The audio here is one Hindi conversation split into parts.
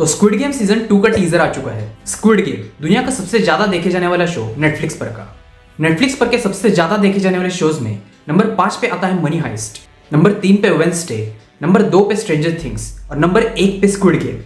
तो स्क्विड गेम सीजन 2 का टीजर आ चुका है। स्क्विड गेम दुनिया का सबसे ज्यादा देखे जाने वाला शो नेटफ्लिक्स पर का। नेटफ्लिक्स पर के सबसे ज्यादा देखे जाने वाले शोज में नंबर 5 पे आता है मनी हाइस्ट, नंबर 3 पे वेडनेसडे, नंबर 2 पे स्ट्रेंजर थिंग्स और नंबर 1 पे स्क्विड गेम।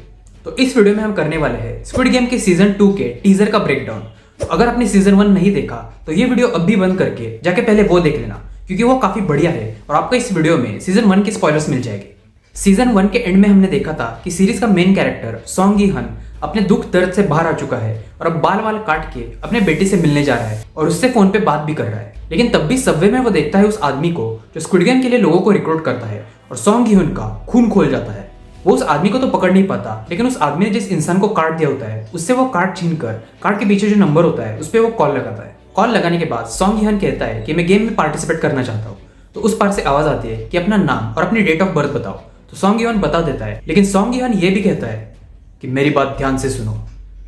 तो इस वीडियो में हम करने वाले हैं स्क्विड गेम के सीजन 2 के टीजर का ब्रेकडाउन। तो अगर आपने सीजन 1 नहीं देखा तो ये वीडियो अब भी बंद करके जाके पहले वो देख लेना, क्योंकि वो काफी बढ़िया है और आपको इस वीडियो में सीजन 1 के स्पॉयलर्स मिल जाएंगे। सीजन 1 के एंड में हमने देखा था कि सीरीज का मेन कैरेक्टर सॉन्ग गी हन अपने दुख दर्द से बाहर आ चुका है और अब बाल वाल काट के अपने बेटी से मिलने जा रहा है और उससे फोन पे बात भी कर रहा है। लेकिन तब भी सबवे में वो देखता है उस आदमी को जो स्क्विड गेम के लिए लोगों को रिक्रूट करता है और सॉन्ग गी हन का खून खोल जाता है। वो उस आदमी को तो पकड़ नहीं पाता, लेकिन उस आदमी ने जिस इंसान को कार्ड दिया होता है उससे वो कार्ड छीन कर कार्ड के पीछे जो नंबर होता है उस पर वो कॉल लगाता है। कॉल लगाने के बाद सॉन्ग गी हन कहता है कि मैं गेम में पार्टिसिपेट करना चाहता हूँ। तो उस पार से आवाज आती है कि अपना नाम और अपनी डेट ऑफ बर्थ बताओ। तो सॉन्ग गी हन बता देता है, लेकिन सॉन्ग गी हन ये भी कहता है कि मेरी बात ध्यान से सुनो,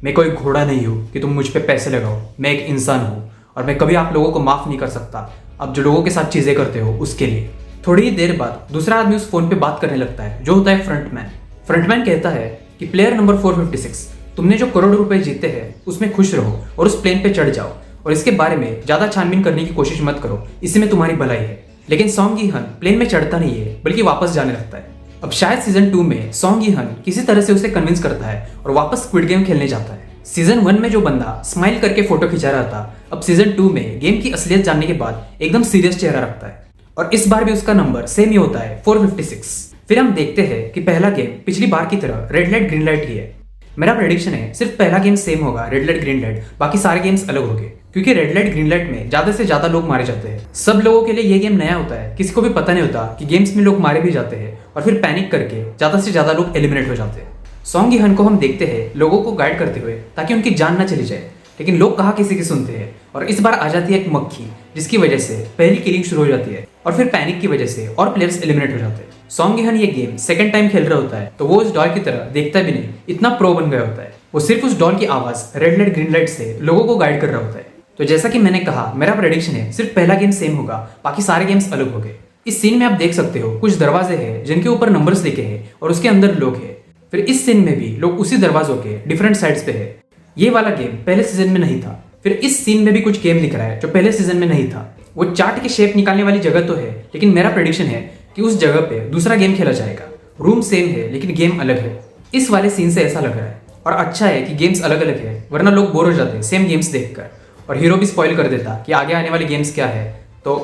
मैं कोई घोड़ा नहीं हूँ कि तुम मुझ पे पैसे लगाओ, मैं एक इंसान हूँ और मैं कभी आप लोगों को माफ नहीं कर सकता आप जो लोगों के साथ चीजें करते हो उसके लिए। थोड़ी ही देर बाद दूसरा आदमी उस फोन पे बात करने लगता है जो होता है फ्रंटमैन। फ्रंटमैन कहता है कि प्लेयर नंबर 456, तुमने जो करोड़ रुपए जीते हैं उसमें खुश रहो और उस प्लेन पे चढ़ जाओ और इसके बारे में ज्यादा छानबीन करने की कोशिश मत करो, इसी में तुम्हारी भलाई है। लेकिन सॉन्ग गी हन प्लेन में चढ़ता नहीं है बल्कि वापस जाने लगता है। अब शायद सीजन 2 में सॉन्ग गी हन किसी तरह से उसे कन्विंस करता है और वापस स्क्विड गेम खेलने जाता है। सीजन 1 में जो बंदा स्माइल करके फोटो खिंचा रहा था, अब सीजन 2 में गेम की असलियत जानने के बाद एकदम सीरियस चेहरा रखता है और इस बार भी उसका नंबर सेम ही होता है 456। फिर हम देखते हैं कि पहला गेम पिछली बार की तरह रेड लाइट ग्रीन लाइट ही है। मेरा प्रेडिक्शन है सिर्फ पहला गेम सेम होगा रेड लाइट ग्रीन लाइट, बाकी सारे गेम्स अलग होंगे, क्योंकि रेड लाइट ग्रीन लाइट में ज्यादा से ज्यादा लोग मारे जाते हैं। सब लोगों के लिए ये गेम नया होता है, किसी को भी पता नहीं होता कि गेम्स में लोग मारे भी जाते हैं और फिर पैनिक करके ज्यादा से ज्यादा लोग एलिमिनेट हो जाते हैं। सॉन्ग गी हन को हम देखते हैं लोगों को गाइड करते हुए ताकि उनकी जान ना चली जाए, लेकिन लोग कहाँ किसी की सुनते हैं और इस बार आ जाती है एक मक्खी जिसकी वजह से पहली किलिंग शुरू हो जाती है और फिर पैनिक की वजह से और प्लेयर्स एलिमिनेट हो जाते हैं। सॉन्ग गी हन ये गेम सेकंड टाइम खेल रहा होता है तो वो उस डॉल की तरह देखता भी नहीं, इतना प्रो बन गया होता है। वो सिर्फ उस डॉल की आवाज रेड लाइट ग्रीन लाइट से लोगों को गाइड कर रहा होता है। तो जैसा कि मैंने कहा मेरा प्रेडिक्शन है सिर्फ पहला गेम सेम होगा, बाकी सारे गेम्स अलग होंगे। इस सीन में आप देख सकते हो कुछ दरवाजे हैं जिनके ऊपर नंबर्स लिखे हैं और उसके अंदर लोग हैं। फिर इस सीन में भी लोग उसी दरवाजों के डिफरेंट साइड्स पे है। ये वाला गेम पहले सीजन में नहीं था। फिर इस सीन में भी कुछ गेम दिख रहा है जो पहले सीजन में नहीं था। वो चार्ट के शेप निकालने वाली जगह तो है, लेकिन मेरा प्रेडिक्शन है कि उस जगह पे दूसरा गेम खेला जाएगा। रूम सेम है लेकिन गेम अलग है। इस वाले सीन से ऐसा लग रहा है और अच्छा है कि गेम्स अलग अलग है, वरना लोग बोर हो जाते हैं सेम गेम्स देखकर और हीरो भी स्पॉइल कर देता कि आगे आने वाले गेम्स क्या है। तो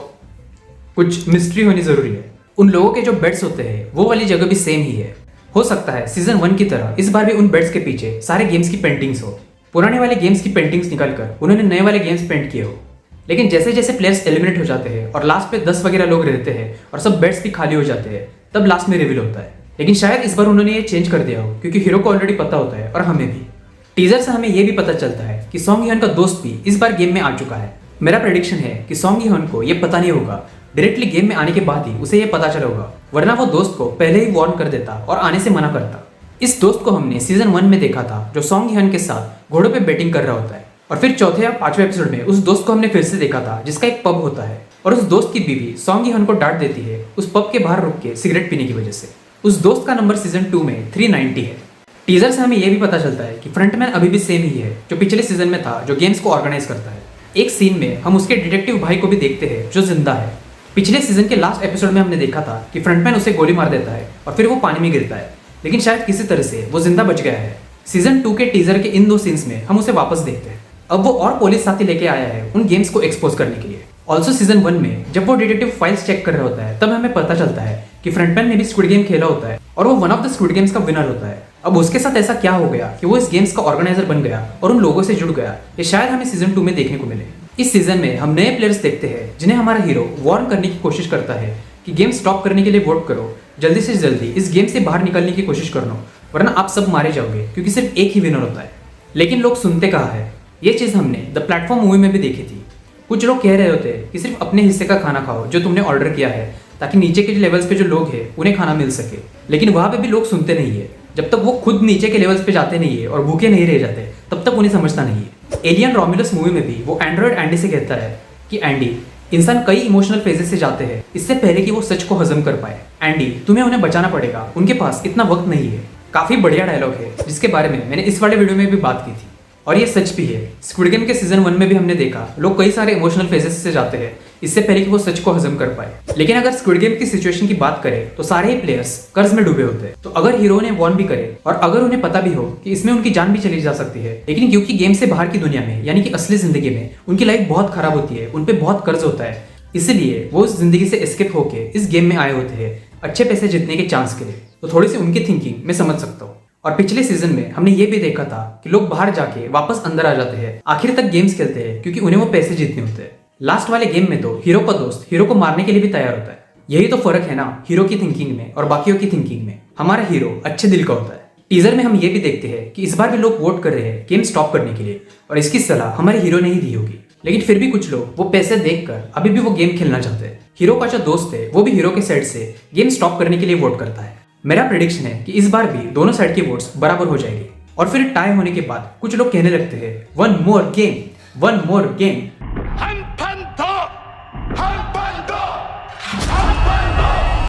कुछ मिस्ट्री होनी जरूरी है। उन लोगों के जो बेड्स होते हैं वो वाली जगह भी सेम ही है। हो सकता है सीजन 1 की तरह इस बार भी उन बेड्स के पीछे सारे गेम्स की पेंटिंग्स हो। पुराने वाले गेम्स की पेंटिंग्स निकालकर उन्होंने नए वाले गेम्स पेंट किए हो। लेकिन जैसे जैसे प्लेयर्स एलिमिनेट हो जाते हैं और लास्ट पे 10 वगैरह लोग रहते हैं और सब बेड्स भी खाली हो जाते हैं, तब लास्ट में रिवील होता है। लेकिन शायद इस बार उन्होंने ये चेंज कर दिया हो, क्योंकि हीरो को ऑलरेडी पता होता है और हमें भी। टीजर से हमें ये भी पता चलता है कि सॉन्ग गी हन का दोस्त भी इस बार गेम में आ चुका है। मेरा प्रेडिक्शन है कि सॉन्ग गी हन को ये पता नहीं होगा, डायरेक्टली गेम में आने के बाद ही उसे ये पता चला होगा, वरना वो दोस्त को पहले ही वार्न कर देता और आने से मना करता। इस दोस्त को हमने सीजन 1 में देखा था जो सॉन्ग गी हन के साथ घोड़ों पे बैटिंग कर रहा होता है। और फिर चौथे या 5वें एपिसोड में उस दोस्त को हमने फिर से देखा था जिसका एक पब होता है और उस दोस्त की बीवी सॉन्ग गी हन को डांट देती है उस पब के बाहर रुक के सिगरेट पीने की वजह से। उस दोस्त का नंबर सीजन 2 में 390 है। टीजर से हमें यह भी पता चलता है कि फ्रंटमैन अभी भी सेम ही है जो पिछले सीजन में था, जो गेम्स को ऑर्गेनाइज करता है। एक सीन में हम उसके डिटेक्टिव भाई को भी देखते हैं जो जिंदा है। पिछले सीजन के लास्ट एपिसोड में हमने देखा था कि फ्रंटमैन उसे गोली मार देता है और फिर वो पानी में गिरता है, लेकिन शायद किसी तरह से वो जिंदा बच गया है। सीजन 2 के टीजर के इन 2 सीन्स में हम उसे वापस देखते हैं। अब वो और पुलिस साथी लेके आया है उन गेम्स को एक्सपोज करने के लिए। ऑल्सो सीजन 1 में जब वो डिटेक्टिव फाइल्स चेक कर रहा होता है तब हमें पता चलता है कि फ्रंटमैन ने भी स्क्विड गेम खेला होता है और वो one of the squid games का विनर होता है। अब उसके साथ ऐसा क्या हो गया कि वो इस गेम्स का ऑर्गेनाइजर बन गया और उन लोगों से जुड़ गया, ये शायद हमें सीजन 2 में देखने को मिले। इस सीजन में हम नए प्लेयर्स देखते हैं जिन्हें हमारा हीरो वार्न करने की कोशिश करता है कि गेम स्टॉप करने के लिए वोट करो, जल्दी से जल्दी इस गेम से बाहर निकलने की कोशिश करना, वरना आप सब मारे जाओगे, क्योंकि सिर्फ एक ही विनर होता है। लेकिन लोग सुनते कहाँ है। ये चीज हमने द प्लेटफॉर्म मूवी में भी देखी थी। कुछ लोग कह रहे होते हैं कि सिर्फ अपने हिस्से का खाना खाओ जो तुमने ऑर्डर किया है, ताकि नीचे के लेवल्स पे जो लोग हैं उन्हें खाना मिल सके। लेकिन वहां पे भी लोग सुनते नहीं है। जब तक वो खुद नीचे के लेवल्स पे जाते नहीं है और भूखे नहीं रह जाते, तब तक उन्हें समझता नहीं है। एलियन रोमुलस मूवी में भी वो एंड्रॉइड एंडी से कहता है कि एंडी, इंसान कई इमोशनल फेजेस से जाते हैं इससे पहले कि वो सच को हजम कर पाए। एंडी, तुम्हें उन्हें बचाना पड़ेगा, उनके पास इतना वक्त नहीं है। काफी बढ़िया डायलॉग है जिसके बारे में मैंने इस वाले वीडियो में भी बात की थी और ये सच भी है। स्क्विड गेम के सीजन 1 में भी हमने देखा लोग कई सारे इमोशनल फेजेस से जाते हैं इससे पहले कि वो सच को हजम कर पाए। लेकिन अगर स्क्विड गेम की सिचुएशन की बात करें तो सारे ही प्लेयर्स कर्ज में डूबे होते हैं। तो अगर हीरो ने वॉर्न भी करे और अगर उन्हें पता भी हो कि इसमें उनकी जान भी चली जा सकती है, लेकिन क्योंकि गेम से बाहर की दुनिया में यानी कि असली जिंदगी में उनकी लाइफ बहुत खराब होती है, उनपे बहुत कर्ज होता है, इसलिए वो उस जिंदगी से एस्केप होके इस गेम में आए होते हैं अच्छे पैसे जीतने के चांस के लिए। तो थोड़ी सी उनकी थिंकिंग मैं समझ सकता हूँ। और पिछले सीजन में हमने ये भी देखा था कि लोग बाहर जाके वापस अंदर आ जाते हैं, आखिर तक गेम्स खेलते हैं क्योंकि उन्हें वो पैसे जीतने होते हैं। लास्ट वाले गेम में तो हीरो का दोस्त हीरो को मारने के लिए भी तैयार होता है। यही तो फर्क है ना हीरो की थिंकिंग में और बाकियों की थिंकिंग में। हमारा हीरो अच्छे दिल का होता है। टीजर में हम ये भी देखते हैं कि इस बार भी लोग वोट कर रहे हैं गेम स्टॉप करने के लिए और इसकी सलाह हमारे हीरो ने ही दी होगी। लेकिन फिर भी कुछ लोग वो पैसे देखकर अभी भी वो गेम खेलना चाहते हैं। हीरो का जो दोस्त है वो भी हीरो के साइड से गेम स्टॉप करने के लिए वोट करता है। मेरा प्रेडिक्शन है कि इस बार भी दोनों साइड के वोट्स बराबर हो जाएंगे और फिर टाई होने के बाद कुछ लोग कहने लगते हैं वन मोर गेम।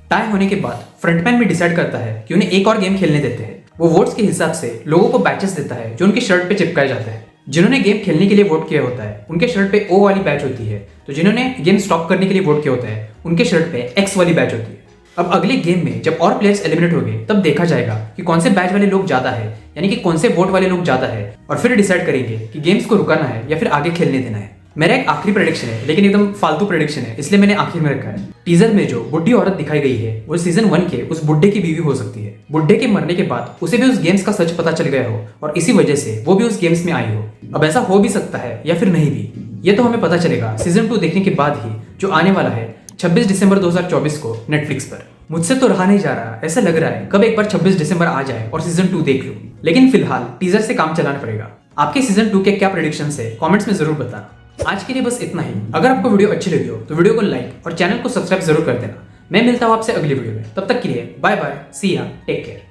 टाई होने के बाद फ्रंटमैन भी डिसाइड करता है कि उन्हें एक और गेम खेलने देते हैं। वो वोट्स के हिसाब से लोगों को बैचेस देता है जो उनकी शर्ट पे चिपकाए जाते हैं। जिन्होंने गेम खेलने के लिए वोट किया होता है उनके शर्ट पे O वाली बैच होती है, तो जिन्होंने गेम स्टॉप करने के लिए वोट किया होता है उनके शर्ट पे X वाली बैच होती है। अब अगले गेम में जब और प्लेयर्स एलिमिनेट होंगे तब देखा जाएगा कि कौन से बैच वाले लोग ज्यादा है, यानी कि कौन से वोट वाले लोग ज्यादा है, और फिर डिसाइड करेंगे कि गेम्स को रुकाना है या फिर आगे खेलने देना है। मेरा एक आखिरी प्रेडिक्शन है, लेकिन एकदम फालतू प्रेडिक्शन है, इसलिए मैंने आखिर में रखा है। टीजर में जो बुढ़ी औरत दिखाई गई है वो सीजन 1 के उस बुढ़े की बीवी हो सकती है। बुढ़े के मरने के बाद उसे भी उस गेम्स का सच पता चल गया हो और इसी वजह से वो भी उस गेम्स में आई हो। अब ऐसा हो भी सकता है या फिर नहीं भी, ये तो हमें पता चलेगा सीजन 2 देखने के बाद ही, जो आने वाला है 26 दिसंबर 2024 को नेटफ्लिक्स पर। मुझसे तो रहा नहीं जा रहा, ऐसा लग रहा है कब एक बार 26 दिसंबर आ जाए और सीजन 2 देख लूं। लेकिन फिलहाल टीजर से काम चलाना पड़ेगा। आपके सीजन 2 के क्या प्रेडिक्शंस है कमेंट्स में जरूर बताना। आज के लिए बस इतना ही। अगर आपको वीडियो अच्छी लगी हो तो वीडियो को लाइक और चैनल को सब्सक्राइब जरूर कर देना। मैं मिलता हूं आपसे अगली वीडियो में, तब तक के लिए बाय बाय, सी या, टेक केयर।